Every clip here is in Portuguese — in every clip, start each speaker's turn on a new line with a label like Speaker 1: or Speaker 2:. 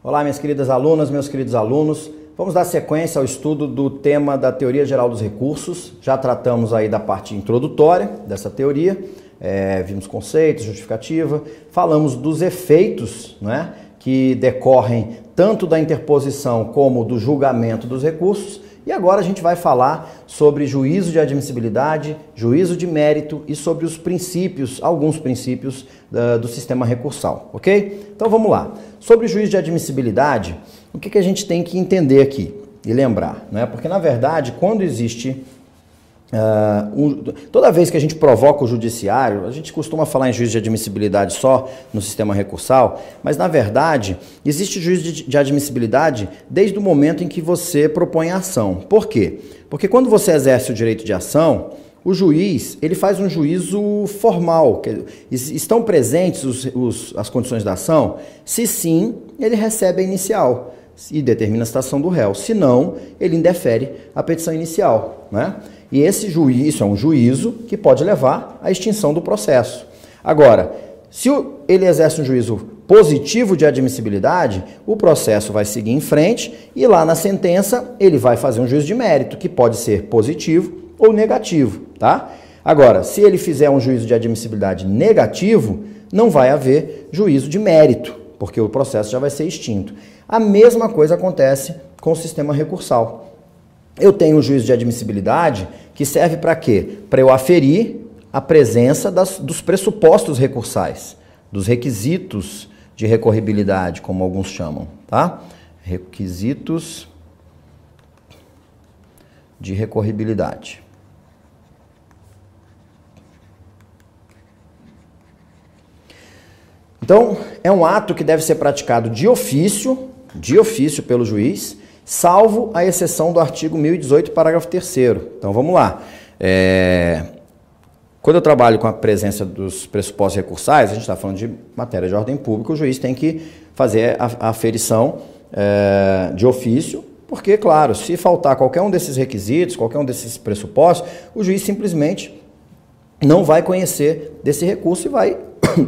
Speaker 1: Olá, minhas queridas alunas, meus queridos alunos. Vamos dar sequência ao estudo do tema da Teoria Geral dos Recursos. Já tratamos aí da parte introdutória dessa teoria, vimos conceitos, justificativa, falamos dos efeitos, né, que decorrem tanto da interposição como do julgamento dos recursos. E agora a gente vai falar sobre juízo de admissibilidade, juízo de mérito e sobre os princípios, alguns princípios do sistema recursal, ok? Então vamos lá. Sobre juízo de admissibilidade, o que a gente tem que entender aqui e lembrar, né? Porque na verdade, quando existe... toda vez que a gente provoca o judiciário, a gente costuma falar em juízo de admissibilidade só no sistema recursal, mas na verdade existe juízo de admissibilidade desde o momento em que você propõe a ação. Por quê? Porque quando você exerce o direito de ação, o juiz ele faz um juízo formal. Estão presentes as condições da ação? Se sim, ele recebe a inicial e determina a citação do réu. Se não, ele indefere a petição inicial, né? E esse juízo é um juízo que pode levar à extinção do processo. Agora, se ele exerce um juízo positivo de admissibilidade, o processo vai seguir em frente e lá na sentença ele vai fazer um juízo de mérito, que pode ser positivo ou negativo, tá? Agora, se ele fizer um juízo de admissibilidade negativo, não vai haver juízo de mérito, porque o processo já vai ser extinto. A mesma coisa acontece com o sistema recursal. Eu tenho um juízo de admissibilidade que serve para quê? Para eu aferir a presença dos pressupostos recursais, dos requisitos de recorribilidade, como alguns chamam, tá? Requisitos de recorribilidade. Então, é um ato que deve ser praticado de ofício pelo juiz, salvo a exceção do artigo 1018, parágrafo 3º. Então, vamos lá. Quando eu trabalho com a presença dos pressupostos recursais, a gente está falando de matéria de ordem pública, o juiz tem que fazer a aferição de ofício, porque, claro, se faltar qualquer um desses requisitos, qualquer um desses pressupostos, o juiz simplesmente não vai conhecer desse recurso e vai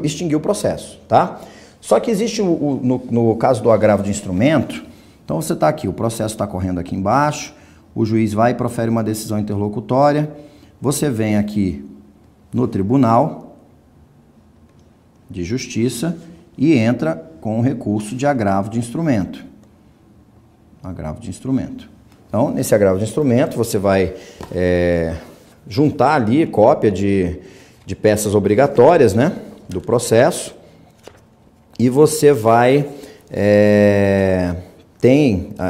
Speaker 1: extinguir o processo, tá? Só que existe, no caso do agravo de instrumento, então você está aqui, o processo está correndo aqui embaixo, o juiz vai e profere uma decisão interlocutória, você vem aqui no Tribunal de Justiça e entra com um recurso de agravo de instrumento. Agravo de instrumento. Então, nesse agravo de instrumento, você vai juntar ali cópia de peças obrigatórias, né, do processo, e você vai...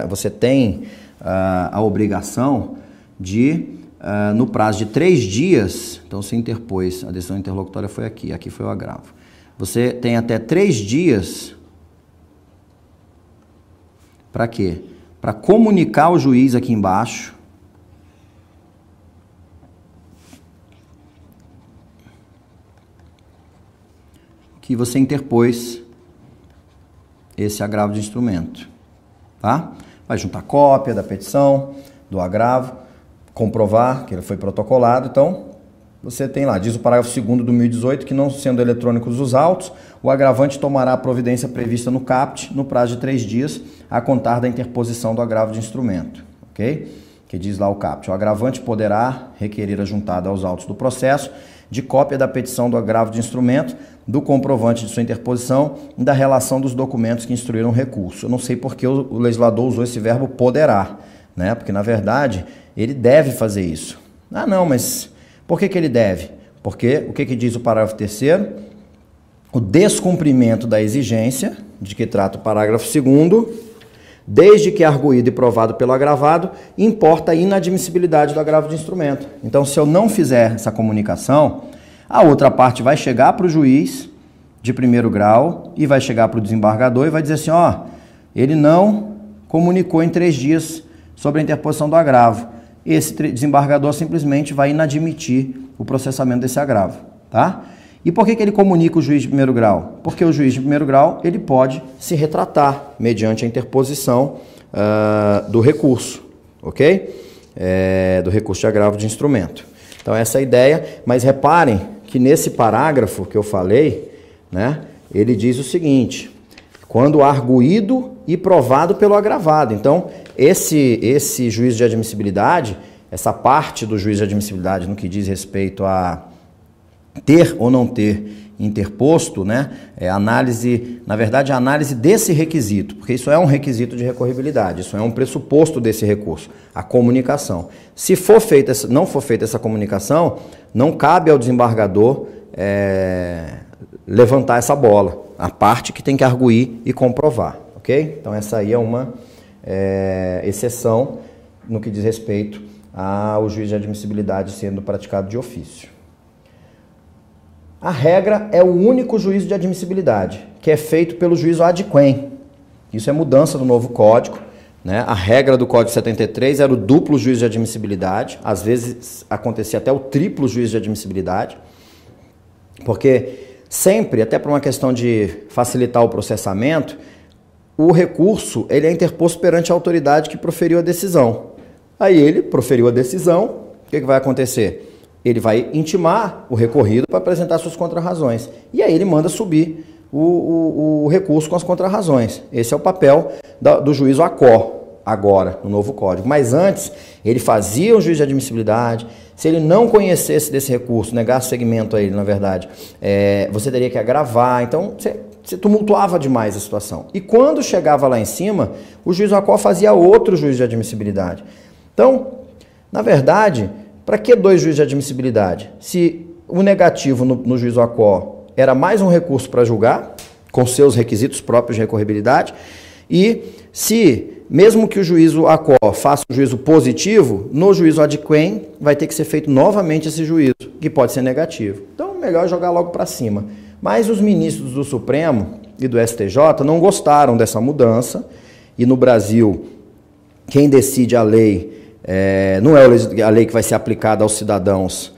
Speaker 1: você tem a obrigação de, no prazo de 3 dias, então você interpôs, a decisão interlocutória foi aqui foi o agravo. Você tem até 3 dias, para quê? Para comunicar ao juiz aqui embaixo, que você interpôs esse agravo de instrumento. Tá? Vai juntar cópia da petição, do agravo, comprovar que ele foi protocolado. Então, você tem lá, diz o parágrafo 2º do 1018, que não sendo eletrônicos os autos, o agravante tomará a providência prevista no CAPT no prazo de 3 dias, a contar da interposição do agravo de instrumento. Ok? Que diz lá o CAPT. O agravante poderá requerer a juntada aos autos do processo de cópia da petição do agravo de instrumento, do comprovante de sua interposição e da relação dos documentos que instruíram o recurso. Eu não sei porque o legislador usou esse verbo poderá, né? Porque, na verdade, ele deve fazer isso. Ah, não, mas por que ele deve? Porque o que diz o parágrafo 3º? O descumprimento da exigência, de que trata o parágrafo 2º, desde que arguído e provado pelo agravado, importa a inadmissibilidade do agravo de instrumento. Então, se eu não fizer essa comunicação, a outra parte vai chegar para o juiz de primeiro grau e vai chegar para o desembargador e vai dizer assim, ó, ele não comunicou em 3 dias sobre a interposição do agravo. Esse desembargador simplesmente vai inadmitir o processamento desse agravo, tá? E por que ele comunica o juiz de primeiro grau? Porque o juiz de primeiro grau ele pode se retratar mediante a interposição do recurso, ok? Do recurso de agravo de instrumento. Então essa é a ideia, mas reparem que nesse parágrafo que eu falei, né, ele diz o seguinte: quando arguído e provado pelo agravado. Então, esse juízo de admissibilidade, essa parte do juízo de admissibilidade no que diz respeito a ter ou não ter interposto, né, é análise, na verdade, a análise desse requisito, porque isso é um requisito de recorribilidade, isso é um pressuposto desse recurso, a comunicação. Se for feita, não for feita essa comunicação, não cabe ao desembargador levantar essa bola, a parte que tem que arguir e comprovar, ok? Então essa aí é uma exceção no que diz respeito ao juízo de admissibilidade sendo praticado de ofício. A regra é o único juízo de admissibilidade, que é feito pelo juízo ad quem. Isso é mudança do novo código, né? A regra do Código 73 era o duplo juízo de admissibilidade, às vezes acontecia até o triplo juízo de admissibilidade, porque sempre, até por uma questão de facilitar o processamento, o recurso ele é interposto perante a autoridade que proferiu a decisão. Aí ele proferiu a decisão, o que vai acontecer? Ele vai intimar o recorrido para apresentar suas contrarrazões. E aí ele manda subir o recurso com as contrarrazões. Esse é o papel do juízo ACO, agora, no novo código. Mas antes, ele fazia um juízo de admissibilidade. Se ele não conhecesse desse recurso, negasse segmento a ele, na verdade, você teria que agravar. Então, você tumultuava demais a situação. E quando chegava lá em cima, o juízo ACO fazia outro juízo de admissibilidade. Então, na verdade, para que dois juízes de admissibilidade? Se o negativo no juízo ACO era mais um recurso para julgar, com seus requisitos próprios de recorribilidade, e se, mesmo que o juízo ACO faça um juízo positivo, no juízo ad quem vai ter que ser feito novamente esse juízo, que pode ser negativo. Então, melhor jogar logo para cima. Mas os ministros do Supremo e do STJ não gostaram dessa mudança, e no Brasil, quem decide a lei não é a lei que vai ser aplicada aos cidadãos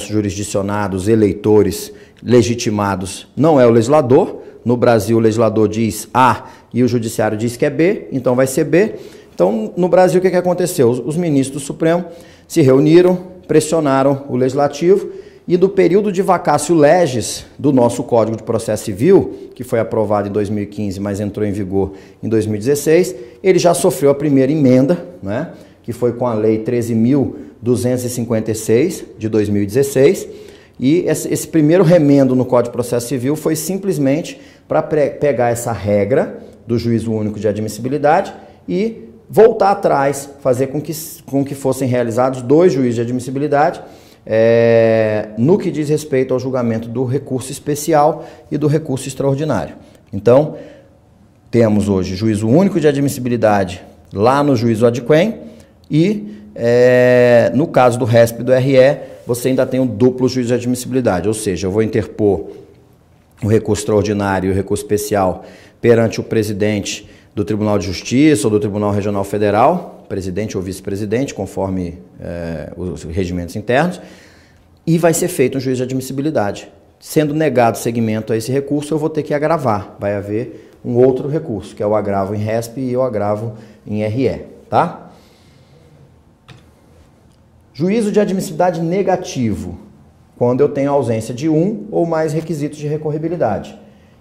Speaker 1: jurisdicionados, eleitores, legitimados, não é o legislador. No Brasil, o legislador diz A e o judiciário diz que é B, então vai ser B. Então, no Brasil, o que aconteceu? Os ministros do Supremo se reuniram, pressionaram o legislativo e do período de vacatio legis do nosso Código de Processo Civil, que foi aprovado em 2015, mas entrou em vigor em 2016, ele já sofreu a primeira emenda, né, que foi com a Lei 13.256 de 2016, e esse primeiro remendo no Código de Processo Civil foi simplesmente para pegar essa regra do juízo único de admissibilidade e voltar atrás, fazer com que fossem realizados dois juízos de admissibilidade no que diz respeito ao julgamento do recurso especial e do recurso extraordinário. Então, temos hoje juízo único de admissibilidade lá no juízo ad quem, e no caso do RESP e do RE, você ainda tem um duplo juízo de admissibilidade, ou seja, eu vou interpor o recurso extraordinário e o recurso especial perante o presidente do Tribunal de Justiça ou do Tribunal Regional Federal, presidente ou vice-presidente, conforme os regimentos internos, e vai ser feito um juízo de admissibilidade. Sendo negado segmento a esse recurso, eu vou ter que agravar. Vai haver um outro recurso, que é o agravo em RESP e o agravo em RE, tá? Juízo de admissibilidade negativo, quando eu tenho ausência de um ou mais requisitos de recorribilidade.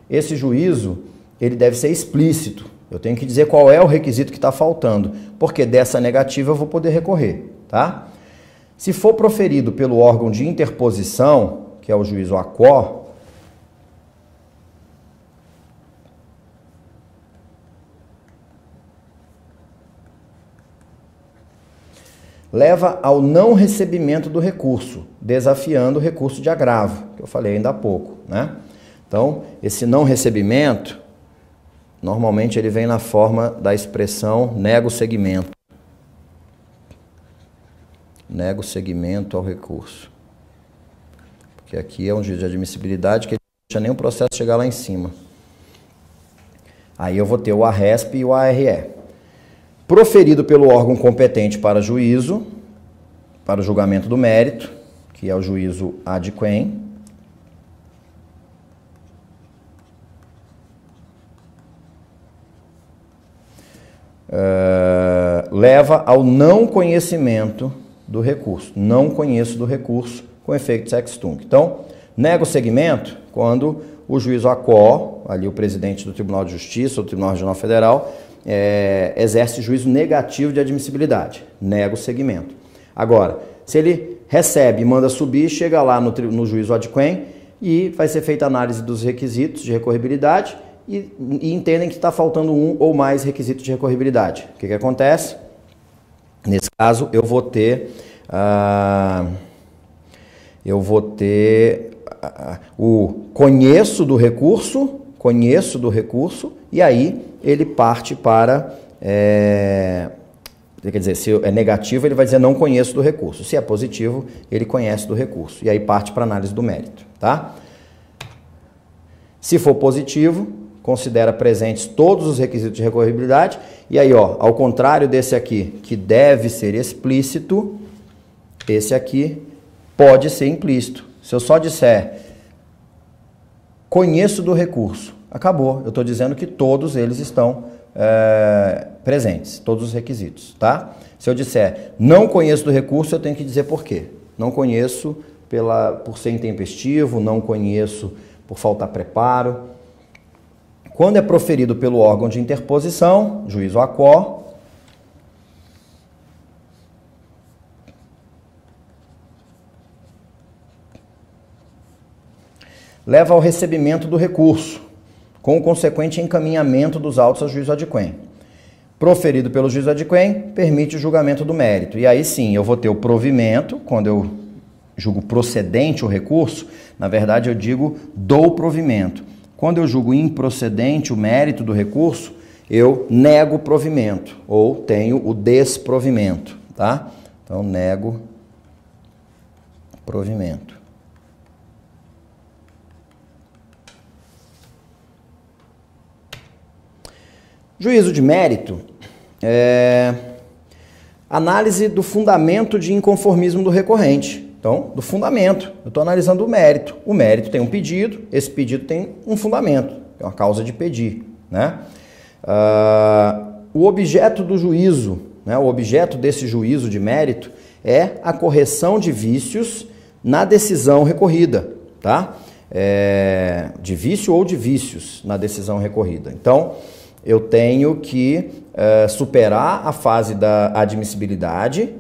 Speaker 1: Esse juízo, ele deve ser explícito. Eu tenho que dizer qual é o requisito que está faltando, porque dessa negativa eu vou poder recorrer, tá? Se for proferido pelo órgão de interposição, que é o juízo ACO, leva ao não recebimento do recurso, desafiando o recurso de agravo, que eu falei ainda há pouco, né? Então, esse não recebimento, normalmente ele vem na forma da expressão nego seguimento. Nego seguimento ao recurso. Porque aqui é um juízo de admissibilidade que não deixa nem o processo chegar lá em cima. Aí eu vou ter o ARESP e o ARE. Proferido pelo órgão competente para juízo, para o julgamento do mérito, que é o juízo ad quem. Leva ao não conhecimento do recurso. Não conheço do recurso com efeito sex tunc. Então, nego o segmento quando o juiz ACO, ali o presidente do Tribunal de Justiça ou do Tribunal Regional Federal, exerce juízo negativo de admissibilidade. Nego o segmento. Agora, se ele recebe e manda subir, chega lá no juízo ad quem e vai ser feita análise dos requisitos de recorribilidade e entendem que está faltando um ou mais requisitos de recorribilidade. O que acontece? Nesse caso, eu vou ter o conheço do recurso, e aí ele parte para, quer dizer, se é negativo, ele vai dizer não conheço do recurso. Se é positivo, ele conhece do recurso. E aí parte para análise do mérito, tá? Se for positivo, considera presentes todos os requisitos de recorribilidade. E aí, ó, ao contrário desse aqui, que deve ser explícito, esse aqui pode ser implícito. Se eu só disser conheço do recurso, acabou. Eu estou dizendo que todos eles estão presentes, todos os requisitos, tá? Se eu disser não conheço do recurso, eu tenho que dizer por quê. Não conheço por ser intempestivo, não conheço por faltar preparo. Quando é proferido pelo órgão de interposição, juízo ACO, leva ao recebimento do recurso, com o consequente encaminhamento dos autos ao juízo ad quem. Proferido pelo juízo ad quem, permite o julgamento do mérito. E aí sim, eu vou ter o provimento, quando eu julgo procedente o recurso, na verdade eu digo dou provimento. Quando eu julgo improcedente o mérito do recurso, eu nego o provimento, ou tenho o desprovimento, tá? Então, nego provimento. Juízo de mérito análise do fundamento de inconformismo do recorrente. Então, do fundamento. Eu estou analisando o mérito. O mérito tem um pedido, esse pedido tem um fundamento, é uma causa de pedir, né? O objeto do juízo, né, o objeto desse juízo de mérito é a correção de vícios na decisão recorrida, tá? De vício ou de vícios na decisão recorrida. Então, eu tenho que superar a fase da admissibilidade.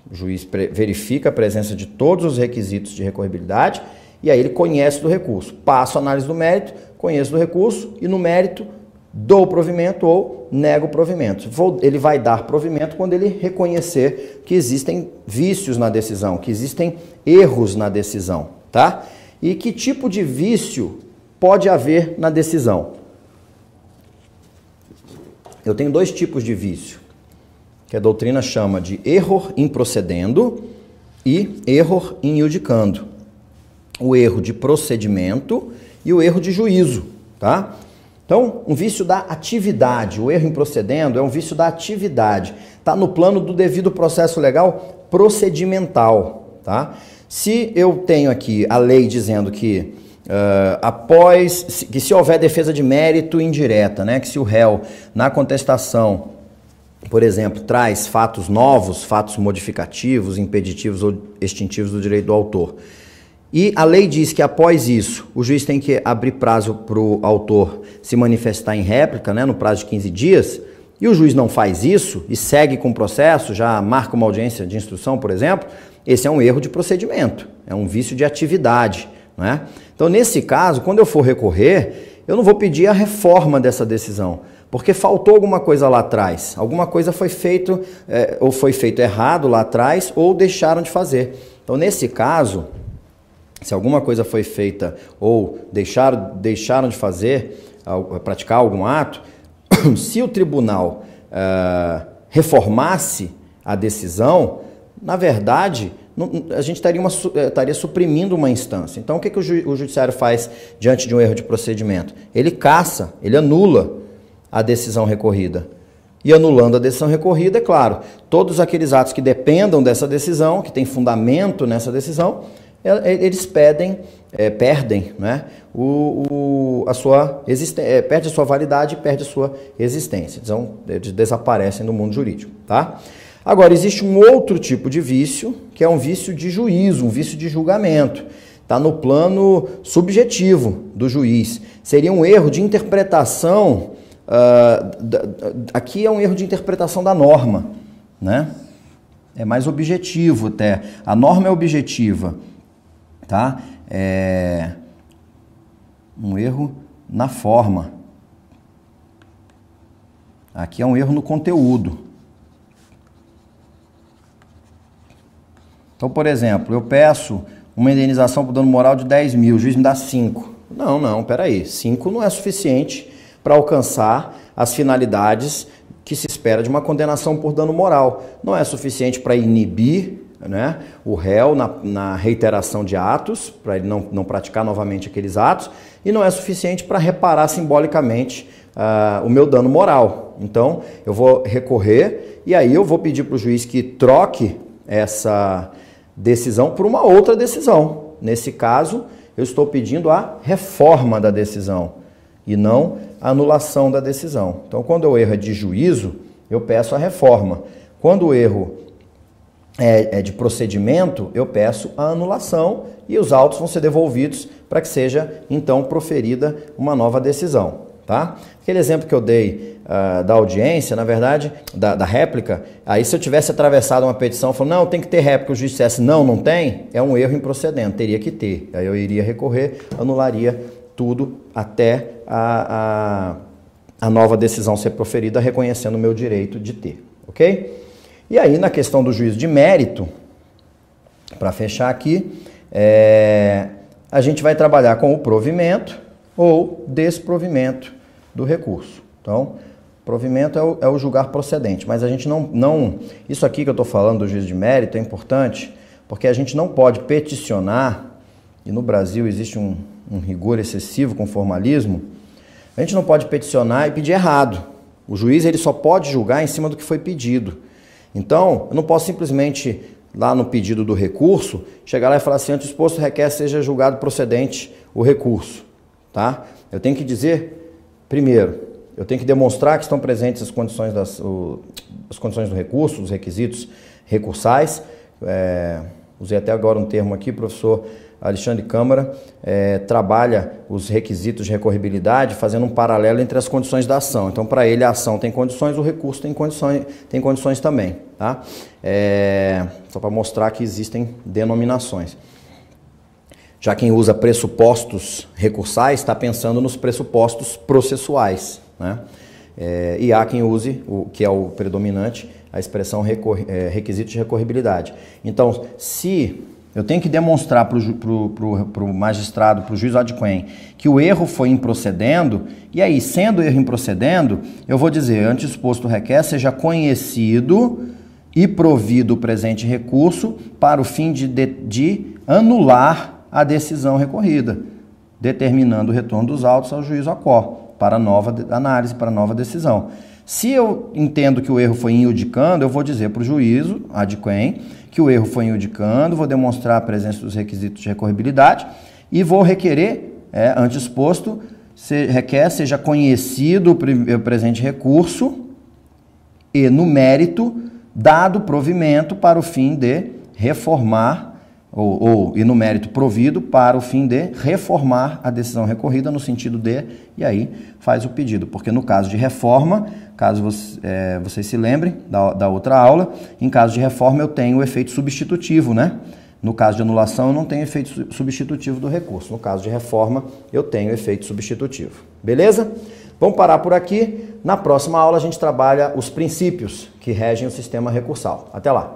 Speaker 1: O juiz verifica a presença de todos os requisitos de recorribilidade e aí ele conhece do recurso. Passo a análise do mérito, conheço do recurso e no mérito dou provimento ou nego provimento. Ele vai dar provimento quando ele reconhecer que existem vícios na decisão, que existem erros na decisão, tá? E que tipo de vício pode haver na decisão? Eu tenho dois tipos de vício, que a doutrina chama de error in procedendo e error in iudicando. O erro de procedimento e o erro de juízo, tá? Então, um vício da atividade, o erro in procedendo é um vício da atividade, tá no plano do devido processo legal procedimental, tá? Se eu tenho aqui a lei dizendo que se houver defesa de mérito indireta, né, que se o réu na contestação, por exemplo, traz fatos novos, fatos modificativos, impeditivos ou extintivos do direito do autor, e a lei diz que após isso o juiz tem que abrir prazo para o autor se manifestar em réplica, né, no prazo de 15 dias, e o juiz não faz isso e segue com o processo, já marca uma audiência de instrução, por exemplo, esse é um erro de procedimento, é um vício de atividade, né? Então, nesse caso, quando eu for recorrer, eu não vou pedir a reforma dessa decisão, porque faltou alguma coisa lá atrás, alguma coisa foi feito, ou foi feito errado lá atrás, ou deixaram de fazer. Então, nesse caso, se alguma coisa foi feita ou deixaram de fazer, praticar algum ato, se o tribunal reformasse a decisão, na verdade, a gente estaria suprimindo uma instância. Então, o que o judiciário faz diante de um erro de procedimento? Ele cassa, ele anula a decisão recorrida. E anulando a decisão recorrida, é claro, todos aqueles atos que dependam dessa decisão, que tem fundamento nessa decisão, eles perdem, né, perde a sua validade e perde a sua existência. Então, eles desaparecem do mundo jurídico, tá? Agora, existe um outro tipo de vício, que é um vício de juízo, um vício de julgamento. Está no plano subjetivo do juiz. Seria um erro de interpretação, aqui é um erro de interpretação da norma, né? É mais objetivo até. A norma é objetiva, tá? É um erro na forma. Aqui é um erro no conteúdo. Então, por exemplo, eu peço uma indenização por dano moral de 10 mil, o juiz me dá 5. Não, peraí, 5 não é suficiente para alcançar as finalidades que se espera de uma condenação por dano moral. Não é suficiente para inibir, né, o réu na reiteração de atos, para ele não praticar novamente aqueles atos, e não é suficiente para reparar simbolicamente o meu dano moral. Então, eu vou recorrer e aí eu vou pedir para o juiz que troque essa decisão por uma outra decisão. Nesse caso, eu estou pedindo a reforma da decisão e não a anulação da decisão. Então, quando o erro é de juízo, eu peço a reforma. Quando o erro é de procedimento, eu peço a anulação e os autos vão ser devolvidos para que seja, então, proferida uma nova decisão. Tá? Aquele exemplo que eu dei da audiência, na verdade, da réplica, aí se eu tivesse atravessado uma petição falando, não, tem que ter réplica, o juiz dissesse, não tem, é um erro improcedente, teria que ter. Aí eu iria recorrer, anularia tudo até a nova decisão ser proferida, reconhecendo o meu direito de ter, ok? E aí, na questão do juízo de mérito, para fechar aqui, a gente vai trabalhar com o provimento ou desprovimento do recurso. Então, provimento é o julgar procedente, mas a gente não... Isso aqui que eu estou falando do juízo de mérito é importante, porque a gente não pode peticionar, e no Brasil existe um rigor excessivo com formalismo, a gente não pode peticionar e pedir errado. O juiz ele só pode julgar em cima do que foi pedido. Então, eu não posso simplesmente, lá no pedido do recurso, chegar lá e falar assim, antes exposto requer seja julgado procedente o recurso. Tá? Eu tenho que dizer, primeiro, eu tenho que demonstrar que estão presentes as condições do recurso, os requisitos recursais. Usei até agora um termo aqui, professor Alexandre Câmara trabalha os requisitos de recorribilidade fazendo um paralelo entre as condições da ação. Então, para ele, a ação tem condições, o recurso tem condições também. Tá? Só para mostrar que existem denominações. Já quem usa pressupostos recursais está pensando nos pressupostos processuais, né? E há quem use, que é o predominante, a expressão requisitos de recorribilidade. Então, se eu tenho que demonstrar para o magistrado, para o juiz adquem, que o erro foi improcedendo, e aí, sendo erro improcedendo, eu vou dizer, antes exposto requer, seja conhecido e provido o presente recurso para o fim de anular a decisão recorrida, determinando o retorno dos autos ao juízo acor, para nova análise, para nova decisão. Se eu entendo que o erro foi injudicando, eu vou dizer para o juízo adquem que o erro foi injudicando, vou demonstrar a presença dos requisitos de recorribilidade e vou requerer, antes exposto, requer seja conhecido o presente recurso e, no mérito, dado provimento para o fim de reformar e no mérito provido para o fim de reformar a decisão recorrida no sentido de, e aí faz o pedido. Porque no caso de reforma, caso vocês se lembrem da outra aula, em caso de reforma eu tenho o efeito substitutivo, né? No caso de anulação eu não tenho efeito substitutivo do recurso. No caso de reforma eu tenho efeito substitutivo. Beleza? Vamos parar por aqui. Na próxima aula a gente trabalha os princípios que regem o sistema recursal. Até lá!